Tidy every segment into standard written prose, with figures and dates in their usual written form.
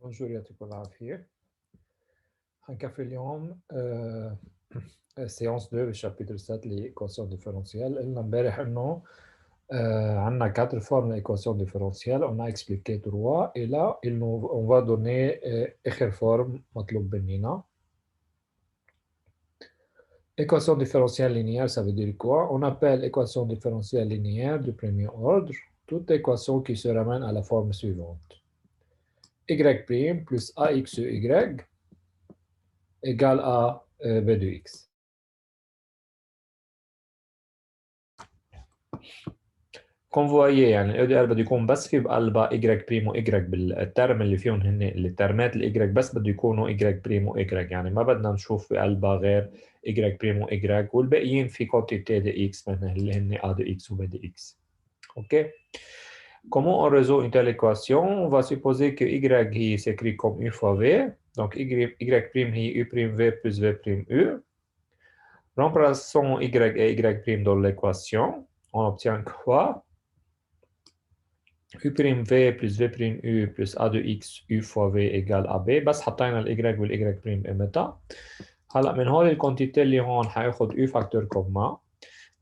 بونجور يعطيكم العافية. حنكفي اليوم séance 2 بالشابتر 7 l'équation différentielle. قلنا امبارح انه عندنا 4 formes d'équation différentielle. On a expliqué 3 et là on va donner اخر forme مطلوب مننا. Équation différentielle linéaire, ça veut dire quoi? On appelle équation différentielle linéaire du premier ordre toute équation qui se ramène à la forme suivante. Y' plus AXY égale à B de X. كون فوايي يعني الاي دي ار بده يكون بس في بقلبها ايجريك بريم وايجريك بالترم اللي فيهم هن الترمات الايجريك بس بده يكونوا ايجريك بريم وايجريك يعني ما بدنا نشوف بقلبها غير ايجريك بريم وايجريك والباقيين في كونتيتي دي اكس مثلا اللي هن ا دي اكس وب دي اكس. اوكي. Comment on résout une telle équation? On va supposer que y s'écrit comme u fois v. Donc y prime est u prime v plus v prime u. Remplaçons y et y prime dans l'équation. On obtient quoi? U' plus V' U plus A de X U fois V égale AB بس حطينا ال Y وال Y prime قيمتها. هلا من هول الكونتيتي اللي هون حياخد U فاكتور كوما.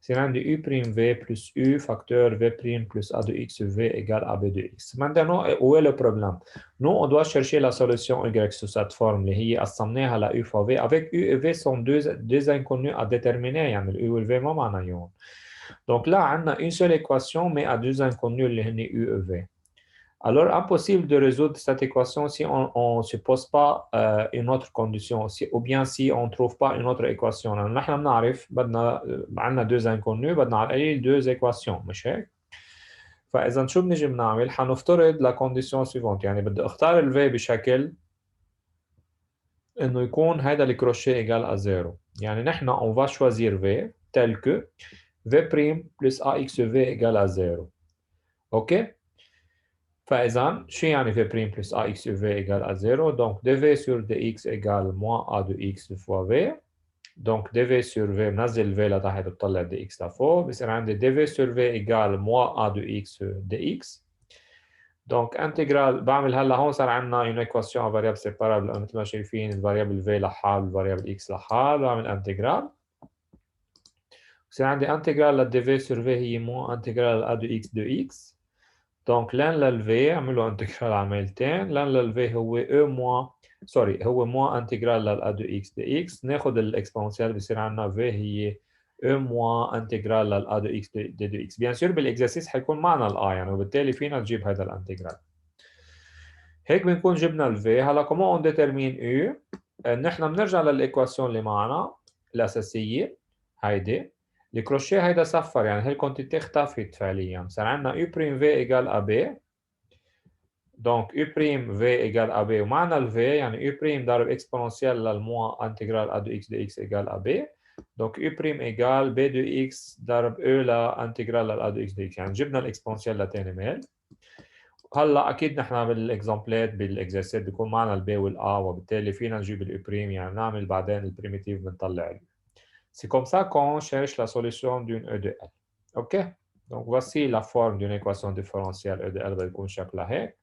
بصير عندي U' V plus U facteur V' plus A de X V égale AB de X. Maintenant, où est le problème? Nous, on doit chercher la solution Y sous cette forme اللي هي قسمناها ل U fois V. Avec U et V sont deux inconnus à déterminer. يعني ال U وال V ما معناهم. Donc là, on a une seule équation, mais à deux inconnus, les U et V. Alors, impossible de résoudre cette équation si on ne suppose pas une autre condition, ou bien si on ne trouve pas une autre équation. نحن بنعرف بدنا عندنا deux inconnus, بدنا على القليل deux équations, مش هيك؟ فإذا شو بنجي بنعمل؟ حنفترض la condition suivante، يعني بدي اختار ال V بشكل انه يكون هذا الكروشيه ايجال à 0. يعني نحن on va choisir V tel que V' plus AXV égale à 0. OK? فإذا شو يعني V' plus AXV égale à 0? Donc dV sur dx égale moins A de x fois V. Donc dV sur V بنزل V لتحت بطلع dx لفوق بصير عندي dV sur V égale moins A de x dx. Donc intégral بعمل هلا هون صار عندنا une équation à variable séparable مثل ما شايفين الفاريابل V لحال والفاريابل x لحال بعمل انتجرال. بصير عندي انتجرال للدي sur V هي مو انتجرال A de x de x. دونك لان للفي عملوا انتجرال عملتين لان للفي هو او موا سوري هو موا انتجرال للأ دو اكس دي اكس ناخذ الاكسبونسيال بصير عندنا في هي او موا انتجرال للأ دو اكس دي دو اكس. بيان سور بالاكزرسيس حيكون معنا الا يعني وبالتالي فينا نجيب هذا الانتجرال. هيك بنكون جبنا الفي. هلا كومون اون ديترمين او؟ نحن بنرجع للايكواسيون اللي معنا الاساسيه هيدي. الكروشيه هيدا صفر يعني هي الكونتيتي اختفت فعليا. صار عندنا U prime V égale à B. دونك U prime V égale à B ومعنا ال V يعني U prime ضرب اكسبوننسيال للموا انتجرال A de x de x égale à B. دونك U prime égale B de x ضرب E لانتجرال لل A de x de x يعني جبنا الاكسبوننسيال لتاني ميل. هلا اكيد نحن بالاكزامبلات بالاكزرسيس بيكون معنا البي والا وبالتالي فينا نجيب الاي بريم يعني نعمل بعدين البريميتيف بنطلع ال. C'est comme ça qu'on cherche la solution d'une E de L. OK? Donc voici la forme d'une équation différentielle E de L بتكون شكلها هيك.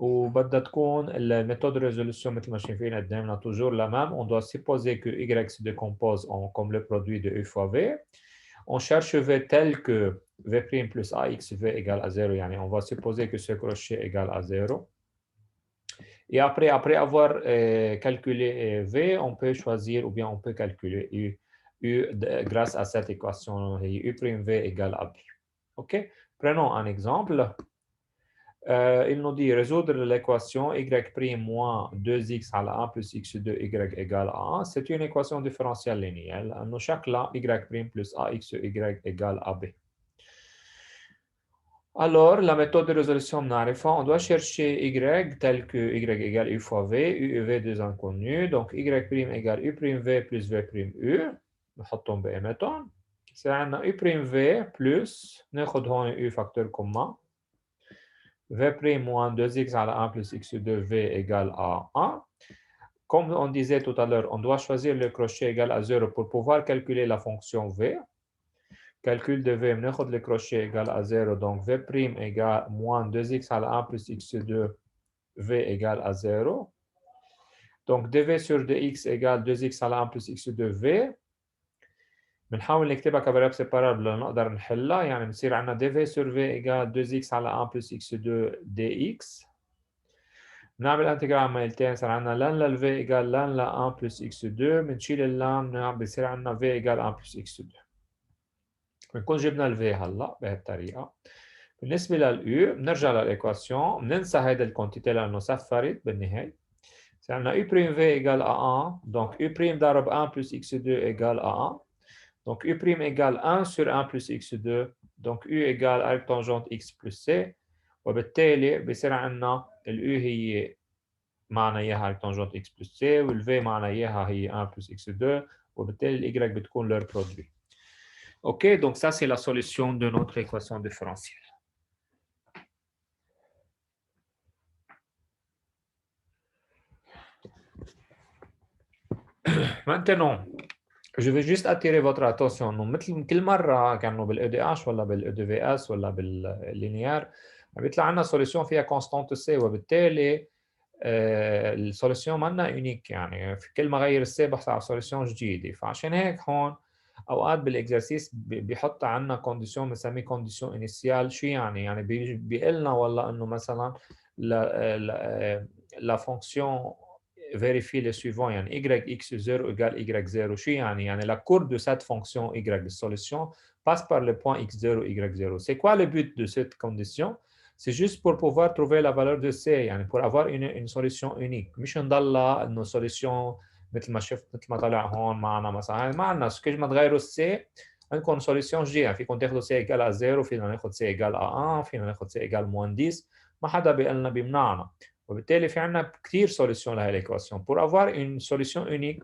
وبدها تكون الميثود de résolution مثل ما شايفين قدامنا toujours la même. On doit supposer que Y se décompose en comme le produit de U fois V. On cherche V tel que V' plus AXV égale à 0. يعني on va supposer que ce crochet égale à 0. Et après avoir calculé V, on peut choisir ou bien on peut calculer U grâce à cette équation, U' V égale à B. OK? Prenons un exemple. Il nous dit résoudre l'équation Y' moins 2x à la 1 plus x2 y égale à 1. C'est une équation différentielle linéaire. Nous chaque là, Y' plus AXY égale à B. Alors, la méthode de résolution بنعرفها. On doit chercher y tel que y égale u fois v, u et v deux inconnus. Donc, y' égale u' v plus v prime u. نحطهم بقيمتهم. بصير عندنا u prime v plus ناخذ هون u facteur commun. v prime moins 2x à la 1 plus x2 v égale à 1. Comme on disait tout à l'heure, on doit choisir le crochet égal à 0 pour pouvoir calculer la fonction v. Calcul de V, بناخد le crochet égal à 0, donc V' égale moins 2x à la 1 plus x2 v égale à 0. Donc dv sur dx égale 2x على 1 plus x2v. بنحاول نكتبها كفاريبل سيبارابل لنقدر نحلها، يعني بصير عندنا dv sur v égale 2x على 1 plus x2 dx. بنعمل انتجرال عمليتين، صار عندنا لن لل v égale لن ل 1 plus x2، بنشيل اللن بصير عندنا v égale 1 plus x2. بنكون جبنا ال v هلا بهالطريقة. بالنسبة لل u بنرجع للإيكواسيون، بننسى هيدا الكونتيتي لأنه صفرت بالنهاية. صار عندنا u' v égale à 1، donc u' ضرب 1 plus x2 égale à 1. Donc u' égale 1 sur 1 plus x2. Donc u égale arc tangente x plus c. وبالتالي بصير عندنا ال u هي معنا اياها arc tangente x plus c، وال v معنا اياها هي 1 plus x2، وبالتالي ال y بتكون leur produit. OK, donc ça c'est la solution de notre équation différentielle. Maintenant, je vais juste attirer votre attention انه مثل كل مره كانوا بالاي دي اتش ولا بالاي دي في اس ولا باللينيار بيطلع عندنا سوليوشن فيها كونستانت سي، وبالتالي السوليوشن مالنا يونيك، يعني في كل ما غير السي بحصل على سوليوشن جديده. فعشان هيك هون اوقات بالاكزرسيس بيحط عندنا كونديشن بنسميه كونديشن انيسيال. شو يعني؟ يعني بيقول لنا والله انه مثلا لا فونكسيون vérifier le suivant, يعني yx0 égale y0. شو يعني؟ يعني la courbe de cette fonction y de solution passe par le point x0, y0. C'est quoi le but de cette condition? C'est juste pour pouvoir trouver la valeur de c، يعني pour avoir une solution unique. مش نضلها انه solution مثل ما شفت مثل ما طلع هون معنا مثلا ما عندنا كل ما تغيروا السي عندكم سوليوشن جديده. فيكم تاخذوا سي ايجال ا 0، فينا ناخذ سي ايجال ا 1، فينا ناخذ سي ايجال موان 10، ما حدا بيقول لنا بيمنعنا. وبالتالي في عندنا كثير solutions لهي l'équation. Pour avoir une solution unique,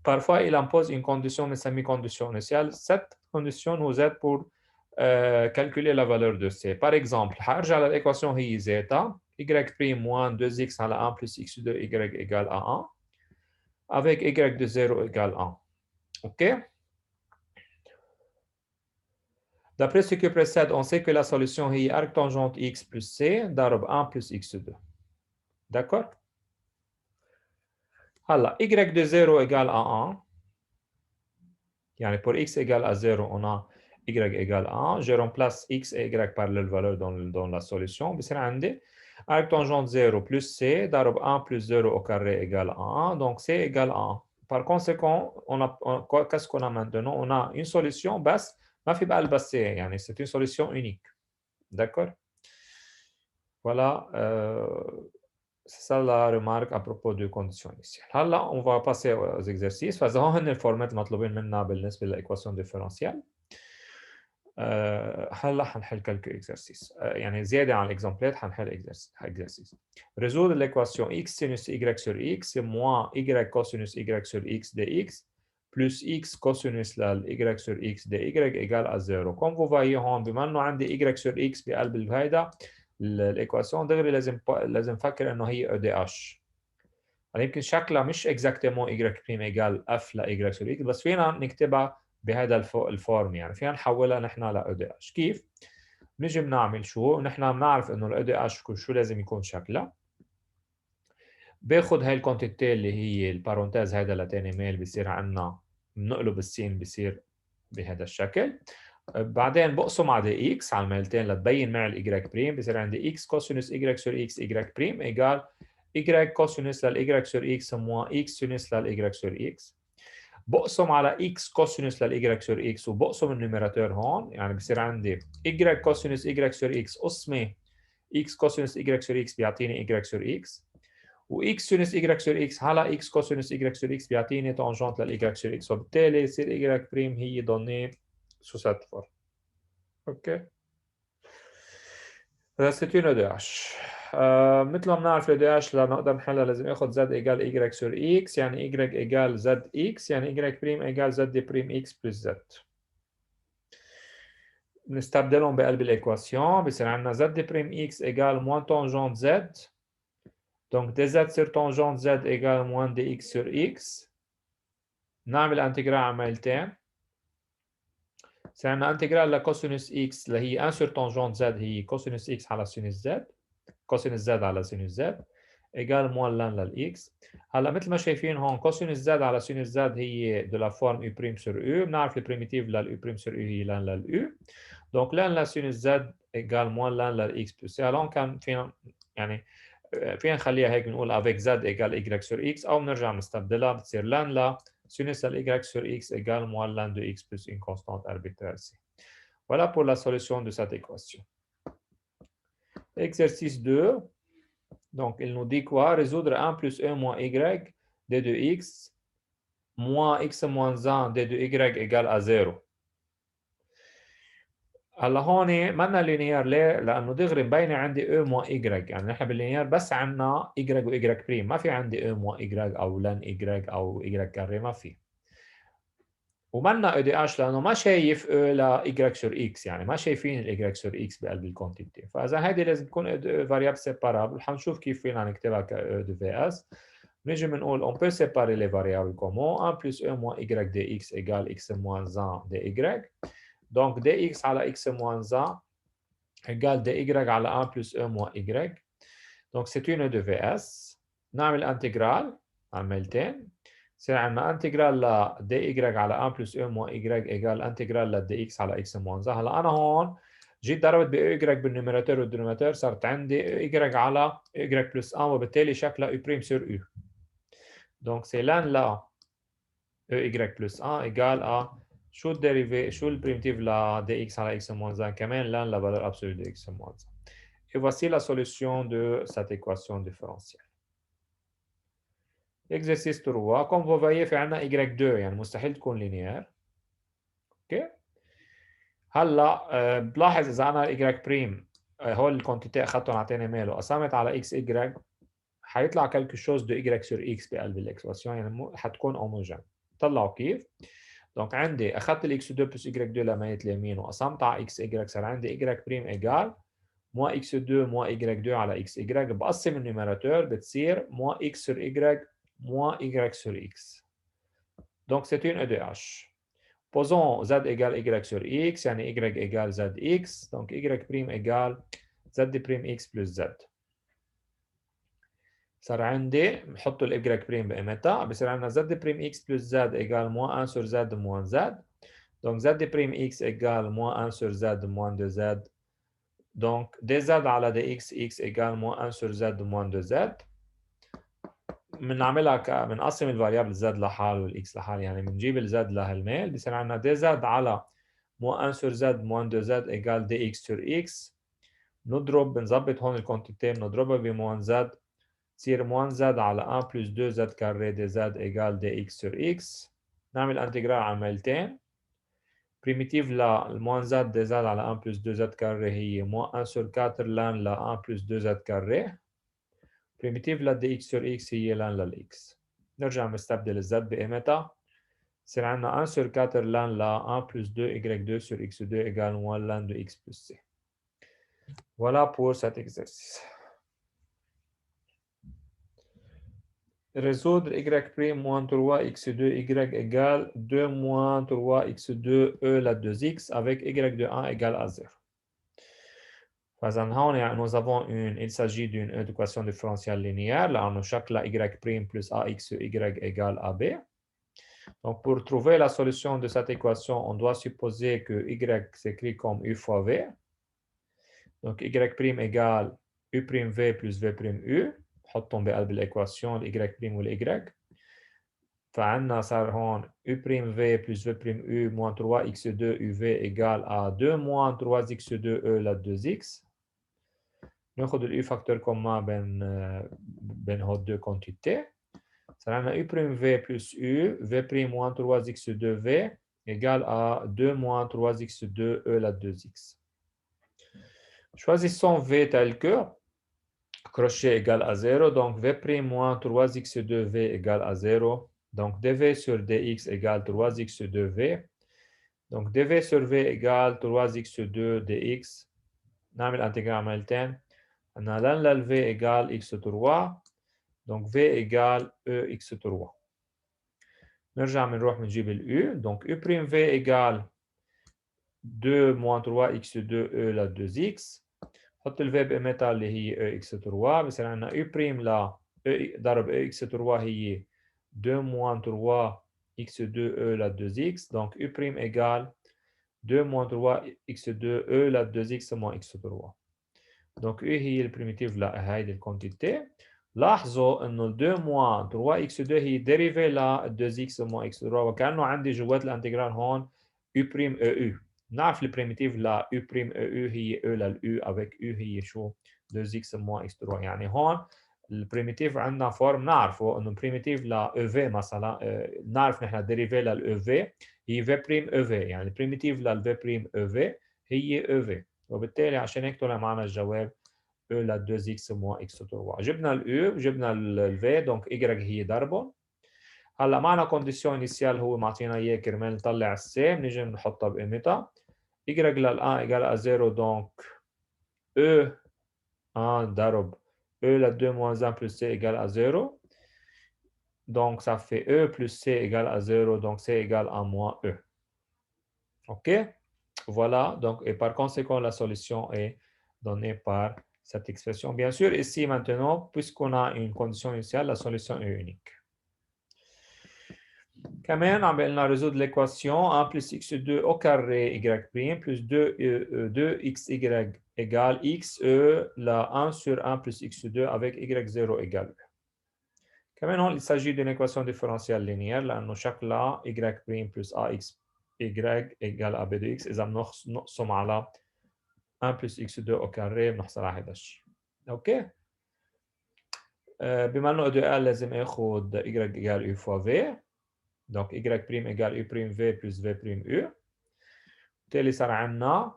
parfois il impose une condition بنسميه condition initiale. Cette condition nous aide pour calculer la valeur de c. Par exemple, حارجع للإيكواسيون هي zeta y' moins 2x على 1 plus x2 y égale à 1 avec y de 0 égale 1. OK? D'après ce qui précède, on sait que la solution est arc tangente x plus c ضرب 1 plus x2. D'accord? هلا y de 0 égale à 1. يعني pour x égale à 0, on a y égale à 1. Je remplace x et y par leur valeur dans la solution. بصير عندي arc tangente 0 plus c ضرب 1 plus 0 au carré égale à 1. Donc c égale à 1. Par conséquent, qu'est-ce qu'on a maintenant? On a une solution بس ما في بقلبها c، يعني c'est une solution unique. D'accord? Voilà. C'est ça la remarque à propos de conditions initiales. هلا on va passer aux exercices. فإذا هون الفورمات المطلوبين منا بالنسبة للإيكواسيون ديفرنسيال. هلا حنحل quelques exercices. يعني زيادة عن الاكزامبلات حنحل exercice. Résoudre l'équation x sinus y sur x moins y cosinus y sur x dx plus x cosinus y sur x dy égale à 0. Comme vous voyez هون بما انه عندي y sur x بقلب الهيدا الايكواسيون دغري لازم افكر انه هي او دي اتش. يمكن شكلها مش اكزاكتومون y بريم ايجال اف ل y sur x، بس فينا نكتبها بهذا الفورم، يعني فينا نحولها نحن ل او دي اتش. كيف؟ نجي بنعمل شو؟ نحن بنعرف انه الاو دي اتش شو لازم يكون شكلها. باخذ هاي الكونتيتي اللي هي البارونتيز هيدا لتاني ميل، بصير عندنا بنقلب السين بصير بهذا الشكل. بعدين بقسم على دي اكس على الميلتين لتبين معي الاي بريم، بصير عندي اكس كوسينوس اي سور اكس اي بريم ايجال اي كوسينوس للاي سور اكس موان اكس سينوس للاي سور اكس. بقسم على اكس كوسينوس للاي سور اكس وبقسم النيميراتور هون، يعني بصير عندي اي كوسينوس اي سور اكس قسمه اكس كوسينوس اي سور اكس بيعطيني اي سور اكس، واكس سينوس اي سور اكس على اكس كوسينوس اي سور اكس بيعطيني تانجنت للاي سور اكس، وبالتالي يصير اي بريم هي دوني sous cette forme. OK. C'est une EDH. مثل ما بنعرف EDH لنقدر نحلها لازم اخذ z ايجال y sur x، يعني y ايجال zx، يعني y بريم ايجال z بريم x plus z. نستبدلهم بقلب الايكواسيون، بصير عندنا z بريم x ايجال موان tangente z. Donc dz sur tangente z ايجال موان dx sur x. نعمل انتجرال عمليتين. C'est un intégral la cosinus x اللي هي 1 sur tangente z هي cosinus x على sinus z. كوسينوس زد على سينوس زد ايجال موان لان للاكس. هلا مثل ما شايفين هون كوسينوس زد على سينوس زد هي دو لا فورم يو بريم سور يو، بنعرف البريميتيف لليو بريم سور يو هي لان لليو. دونك لان لسينوس زد ايجال موان لان للاكس بلس سي. هون كان فينا يعني فينا نخليها هيك بنقول افيك زد ايجال ايجريك سور اكس، او بنرجع نستبدلها بتصير لان لا سينوس الايجريك سور x égale moins ln de x plus une constante arbitraire c. Voilà pour la solution de cette équation. Exercice 2. Donc, il nous dit quoi? Résoudre 1 plus 1 moins y d de x moins x moins 1 d de y égale à 0. هلا هون مالنا لينير ليه؟ لانه دغري مبينه عندي او موا ايجريك، يعني نحن باللينير بس عندنا ايجريك وايجريك بريم، ما في عندي او موا ايجريك او لن ايجريك او ايجريك كاري، ما في. ومالنا او دي اش لانه ما شايف او لا ايجريك سور اكس، يعني ما شايفين الايجريك سور اكس بقلب الكونتيتي، فاذا هيدي لازم تكون فاريابل سيبارابل. حنشوف كيف فينا نكتبها ك او دو في اس. بنيجي بنقول on peut séparer les variables comment 1 plus 1 moins y dx égale x moins 1 dy. Donc dx على x moins 1 égale dy على 1 plus 1 moins y. Donc c'est une de vs. نعمل انتجرال عملتين، يصير عندنا انتجرال ل dy على 1 plus 1 moins y égale انتجرال ل dx على x moins 1. هلا انا هون جيت ضربت ب y بالنيميراتور والدينوميراتور، صارت عندي y على y plus 1، وبالتالي شكلها u prime sur u. Donc c'est ln لا y plus 1 égale à شو الديريفي شو البريمتيف ل dx على x moins 1 كمان ln la valeur absolue de x moins 1. Et voici la solution de cette équation différentielle. Exercice 3. Comme vous voyez في عندنا y2 يعني مستحيل تكون لينيير. اوكي. هلا بلاحظ اذا انا y بريم هول الكونتيتي اخذتهم اعطيني ماله قسمت على x y حيطلع quelque chose de y sur x بقلب الاكسبرسيون، يعني حتكون هوموجين. طلعوا كيف؟ دونك عندي اخذت الاكس 2 بلس y 2 لمية اليمين وقسمت على x y، صار عندي y بريم ايجال moins x2 moins y2 على x y. بقسم النيميراتور بتصير moins x sur y moins y sur x. Donc c'est une EDH. Posons z égale y sur x يعني y égale zx. Donc y prime égale z prime x plus z. صار عندي بحط ال y prime بقيمتها، بصير عندنا z prime x plus z égale moins 1 sur z moins z. Donc z prime x égale moins 1 sur z moins 2z. Donc dz على dx x égale moins 1 sur z moins 2z. بنعملها بنقسم الفاريابل z لحال والاكس لحال، يعني بنجيب الزد لهالميل بصير عندنا dz على moins 1 sur z moins 2z égale dx sur x. نضرب بنظبط هون الكونتيتي بنضربها بموان z تصير موان z على 1 plus 2z كاري dz égale dx sur x. نعمل انتجرال عملتين. بريميتيف للموان z dz على 1 plus 2z كاري هي moins 1 sur 4 ln ل 1 plus 2z كاري. بريميتيف ل dx sur x هي ln للx. نرجع نستبدل الزد بقيمتها، يصير عندنا 1 sur 4 ln ل 1 plus 2 y2 sur x2 égale 1 ln de x plus c. Voilà pour cet exercice. Résoudre y prime moins 3x2 y égale 2 moins 3x2 e la 2x avec y de 1 égale à 0. Nous avons il s'agit d'une équation différentielle linéaire. Là, on a chaque la y prime plus ax y égale ab. Donc, pour trouver la solution de cette équation, on doit supposer que y s'écrit comme u fois v. Donc, y prime égale u prime v plus v prime u. نحطهم بقلب الإيكواسيون ال y prime وال y. فعندنا صار هون u prime v plus v prime u moins 3x2 uv égale à 2 moins 3x2 e la 2x. ناخذ الU facteur commun بين هول deux quantités. صار عندنا U prime V plus U, V prime moins 3x2V égale à 2 moins 3x2 E la 2x. Choisissons V tel que crochet égale à 0, donc V prime moins 3x2V égale à 0. Donc dV sur dx égale 3x2V. Donc dV sur V égale 3x2 dx. نعمل انتجرال عملتين. On a ln V égale x3, donc V égale EX3. نرجع بنروح بنجيب U, donc U prime V égale 2 moins 3x2 E la 2x. حط الفي بقيمتها اللي هي او اكس 3 بصير عندنا او بريم ل او ضرب او اكس 3 هي 2 moins 3 x2 e la 2x donc u prime égale 2 moins 3 x2 e la 2x moins x3 donc u هي البريميتيف لهيدي الكونتيتي لاحظوا انه ال 2 moins 3 x2 هي ديريفي ل 2x moins x3 وكانه عندي جوات الانتجرال هون u prime eu نعرف البريميتيف ل u prime eu هي e لل u avec u هي شو 2x moins x3 يعني هون البريميتيف عندنا فورم نعرفه انه بريميتيف ل ev مثلا نعرف نحن ديريفي لل ev هي v prime ev يعني البريميتيف لل v prime ev هي ev وبالتالي عشان هيك طلع معنا الجواب e ل 2x moins x3 جبنا ال u جبنا ال v دونك y هي ضربه هلا معنا كونديسيون انيسيال هو معطينا اياه كرمال نطلع السي بنيجي بنحطها بقيمتها y لل 1 ايجال 0 دونك e 1 ضرب e la 2 moins 1 plus c égale à 0. Donc, ça fait e plus c égale à 0. Donc, c égale à moins e. OK? Voilà. Donc, et par conséquent, la solution est donnée par cette expression. Bien sûr, ici, maintenant, puisqu'on a une condition initiale, la solution est unique. كمان عم بيقلنا résoudre l'équation 1 plus x2 au carré y' plus 2xy égale xe la 1 sur 1 plus x2 avec y0 égale e. كمان هون il s'agit d'une équation différentielle linéaire لأنه شكلها y' plus ax y égale a b de x إذا بنقسم على 1 plus x2 au carré بنحصل على هذا الشيء. أوكي؟ بما إنه E de L لازم آخذ y égale u fois v. Donc y' égale u prime v plus v prime u. بالتالي صار عندنا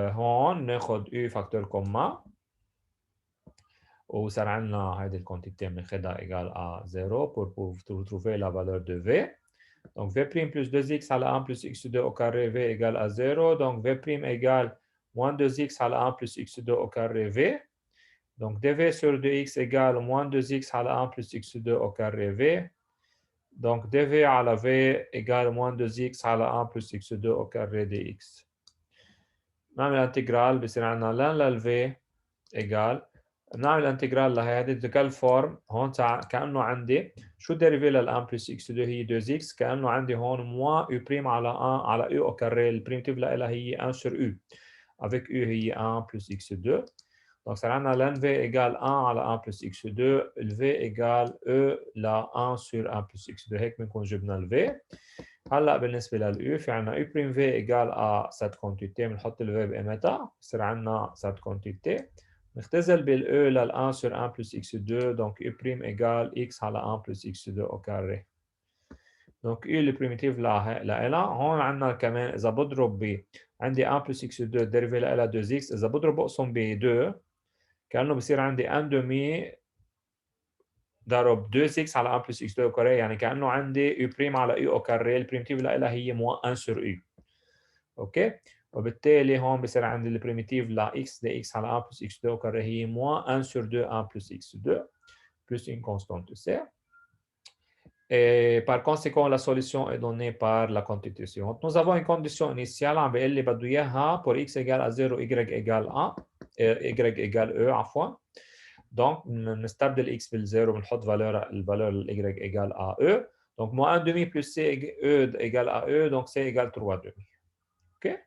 هون ناخذ u فاكتور كوما وصار عندنا هيدي الكونتيتي بناخذها égale à 0 pour trouver la valeur de v. Donc v' plus 2x à la 1 plus x2 au carré v égale à 0. Donc v' égale moins 2x à la 1 plus x2 au carré v. Donc dv sur 2x égale moins 2x à la 1 plus x2 au carré v. Donc dv à la v égale moins 2x à la 1 plus x2 au carré dx. نعمل انتجرال بصير عندنا لن للv égale نعمل انتجرال لهيدي بكل فورم هون كانه عندي شو ديريفي لل 1 بلس x 2 هي 2x كانه عندي هون موان u بريم على 1 على u au carré البريمتيف لها هي 1 sur u avec u هي 1 plus x2 donc صار عندنا ln v égale 1 على 1 plus x2 ال v égale e ل 1 sur 1 plus x2 هيك بنكون جبنا ال v هلا بالنسبه لل u في عندنا u prime v égale à cette quantité بنحط ال v بقيمتها بصير عندنا cette quantité نختزل بال e لل 1 sur 1 plus x2 donc u prime égale x على 1 plus x2 au carré donc u البريميتيف لها هون عندنا كمان اذا بضرب عندي 1 plus x2 ديريفي لها 2x اذا بضرب بقسم ب 2 كانه بصير عندي 1 demi ضرب 2x على 1 plus x2 au carré يعني كانه عندي u prime على u au carré البريميتيف لها هي moins 1 sur u اوكي وبالتالي هون بصير عندي البريميتيف ل x dx على 1 plus x2 au carré هي moins 1 sur 2 1 plus x2 plus une constante c. Et par conséquent, la solution est donnée par la quantité suivante. Nous avons une condition initiale عم بيقول لي بده اياها pour x égale à 0 y égale 1 y égale e عفوا. Donc نستبدل x بالزيرو بنحط الفالور y égale à e. Donc moins 1 demi plus c e égale à e donc c égale 3 demi. OK?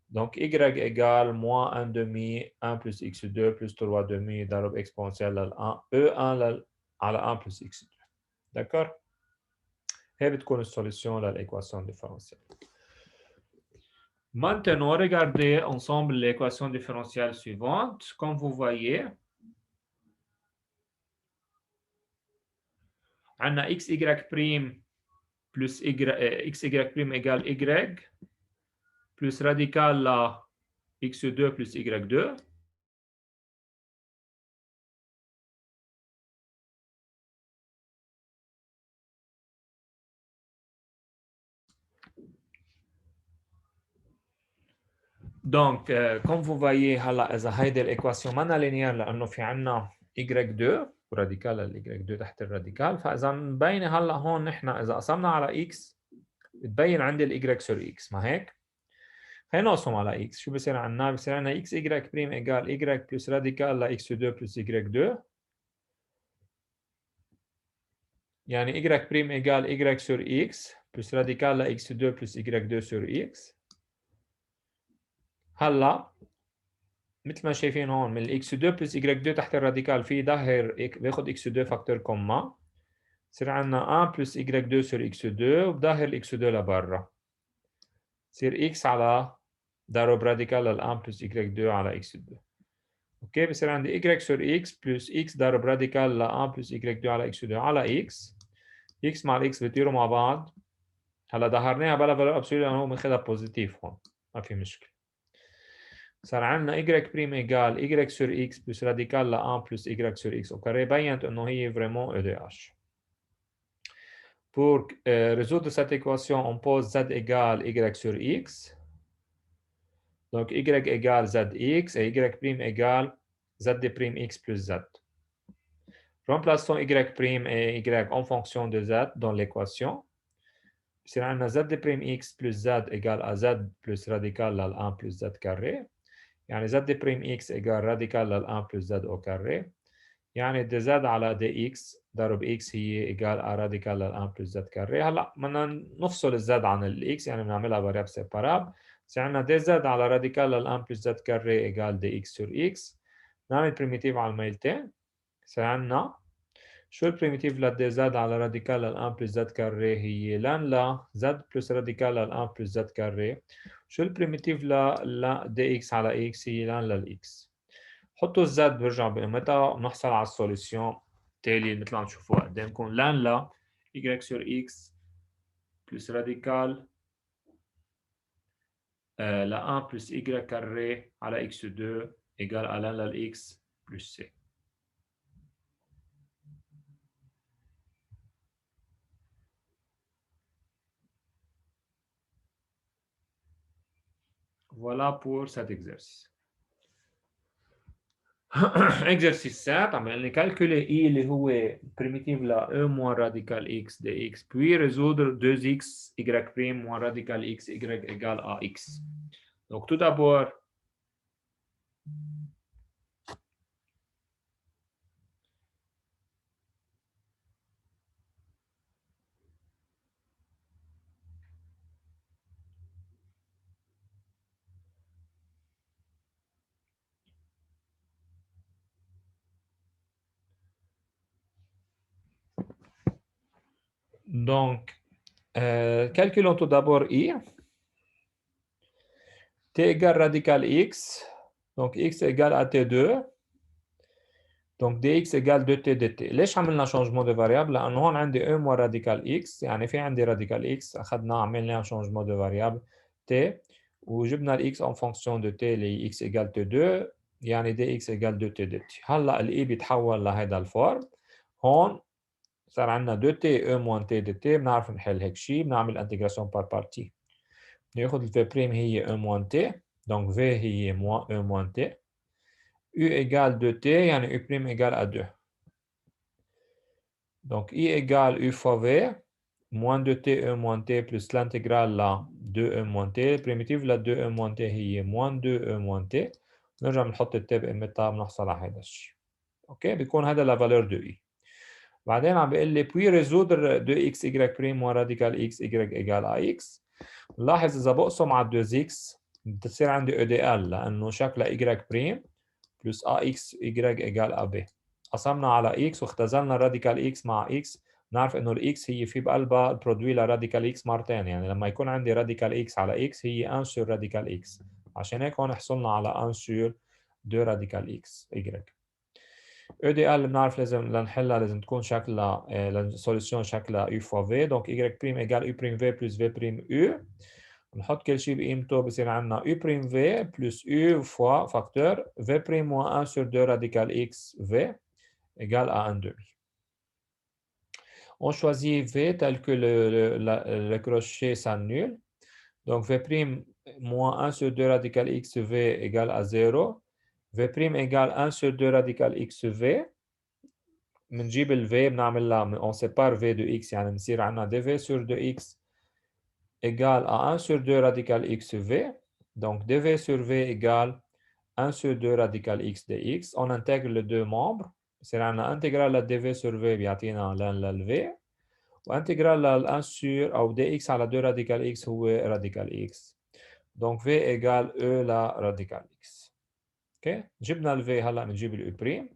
Donc y égale moins 1 demi 1 plus x2 plus 3 demi ضرب exponentielle لل 1 e1 على 1 plus x2. D'accord? هي بتكون السوليسيون للإيكواسيون ديفرنسيال. Maintenant, regardez ensemble l'équation différentielle suivante. Comme vous voyez, on a xy' plus xy' égale y plus radical à x2 plus y2. Donc, comme vous voyez, هلا إذا هيدي الإيكواسيون مانا لينيير لأنه في عنا y2 وراديكال ال y2 تحت الراديكال، فإذا مبينة هلا هون نحن إذا قسمنا على x بتبين عندي ال y sur x ما هيك؟ خلينا نقسم على x. شو بصير عنا؟ بصير عنا x y بريم إيجال y بلس راديكال ل x2 بلس y2. يعني y بريم إيجال y sur x بلس راديكال ل x2 بلس y2 sur x. هلا مثل ما شايفين هون من ال x2 بلس y2 تحت الراديكال في ظهر باخد x2 فاكتور كوما. بصير عنا 1 بلس y2 sur x2 وبظهر ال x2 لبرا. بصير x على ضرب راديكال لل 1 بلس y2 على x2. اوكي بصير عندي y sur x بلس x ضرب راديكال ل 1 بلس y2 على x2 على x مع ال x بيطيروا مع بعض. هلا ظهرناها بلا فالور ابسوليوت لانه هو ماخذها بوزيتيف هون، ما في مشكله. صار عندنا y بريم ايجال y sur x بلس راديكال ل 1 بلس y sur x وكاري. بينت انه هي فريمون او دي اش. Pour résoudre cette équation, on pose z égale y sur x. Donc y égale zx et y prime égale z' x plus z. Remplaçons y prime et y en fonction de z dans l'équation. بصير عندنا z' x plus z égale à z plus radical لل 1 plus z carré. يعني z' x égale radical لل 1 plus z au carré. يعني dz على dx ضرب x هي égale à radical لل 1 plus z carré. هلا بدنا نفصل الz عن ال x يعني بنعملها variable séparable. بصير عندنا dz على radical لل 1 plus z carré égale dx sur x. نعمل primitive على الميلتين. بصير عندنا شو البريميتيف لل dz على راديكال لل 1 بلس z كاري؟ هي لن ل z بلس راديكال لل 1 بلس z كاري. شو البريميتيف ل dx على x؟ هي لن لل x. حطوا الزد برجع بقيمتها ونحصل على السوليسيون التالي مثل ما عم تشوفوا قدامكم. لن ل y sur x بلس راديكال ل 1 بلس y كاري على x2 égal à لن لل x بلس c. Voilà pour cet exercice. Exercice 7 عم يقول لي calculer I اللي هو primitive ل E moins radical x dx puis résoudre 2x y' moins radical x y égale à x. Donc tout d'abord calculons tout d'abord I. T égale radical x, donc x égale à T2. Donc dx égale 2t dt. ليش عملنا changement de variable؟ لأنه هون عندي E moins radical x، يعني في عندي radical x أخذنا عملنا changement de variable t وجبنا ال x en fonction de t اللي x égale t2 يعني dx égale 2t dt. هلا ال e بيتحول لهيدا الفورم. هون صار عندنا 2t E moins t dt. بنعرف نحل هيك شيء، بنعمل intégration par partie. ناخذ ال v' هي E moins t، donc v هي moins E moins t. U égale 2t يعني U' égale à 2. Donc, I égale U fois V, moins 2t E moins t plus l'intégrale là 2E moins t. Primitive là 2E moins t هي moins 2E moins t. نرجع بنحط التي بقيمتها بنحصل على هذا الشيء. اوكي بيكون هذا لا فالور دو اي. بعدين عم بيقول لي puis résoudre 2x y' moins radical x y égale à x. لاحظ اذا بقسم على 2x بتصير عندي EDL لانه شكلها y' plus ax y égale à b. قسمنا على x واختزلنا راديكال x مع x. نعرف انه الاكس هي في بقلبها البرودوي لراديكال اكس مرتين، يعني لما يكون عندي راديكال اكس على اكس هي 1 سور راديكال اكس. عشان هيك هون حصلنا على 1 سور 2 راديكال اكس y. او دي ال بنعرف لازم لنحلها لازم تكون شكلها السوليوشن شكلها u فوا v. دونك y بريم ايجال u بريم v بلس v بريم u. نحط كل شيء بقيمته بصير عندنا u prime v plus u fois facteur v prime moins 1 sur 2 radical x v égale à 1 demi. On choisit v tel que le crochet s'annule. Donc v prime moins 1 sur 2 radical x v égale à 0. v prime égale 1 sur 2 radical x v. بنجيب ال v بنعملها on sépare v de x يعني بنصير عندنا dv sur 2x égale à 1 sur 2 radical x v. Donc, dv sur v égale 1 sur 2 radical x dx. On intègre les deux membres. C'est l'intégrale de dv sur v بيعطينا لن v. وانتجرال ل 1 sur أو dx على 2 radical x هو radical x. Donc, v égale e la radical x. OK? جبنا le v, هلا بنجيب le u'.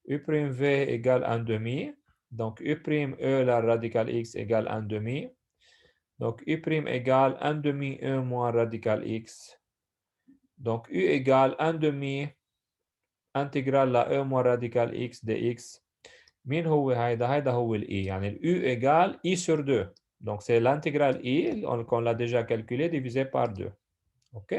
u' v égale 1 demi. Donc, u' e la radical x égale 1 demi. Donc, u' égale 1 demi e moins radical x. Donc, u égale 1 demi intégrale la e moins radical x dx. مين هو هيدا؟ هيدا هو ال e. يعني ال u égale i sur 2. Donc, c'est l'intégrale i qu'on l'a déjà calculé divisé par 2. OK?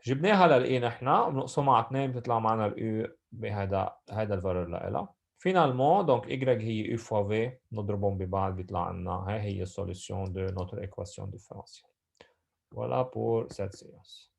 جبناها لل e نحن وبنقسمها على 2 بتطلع معنا ال u بهيدا الفالور لها. Finalement, donc y هي u fois v نضربهم ببعض بيطلع لنا هي السوليوشن de notre équation différentielle. Voilà pour cette séance.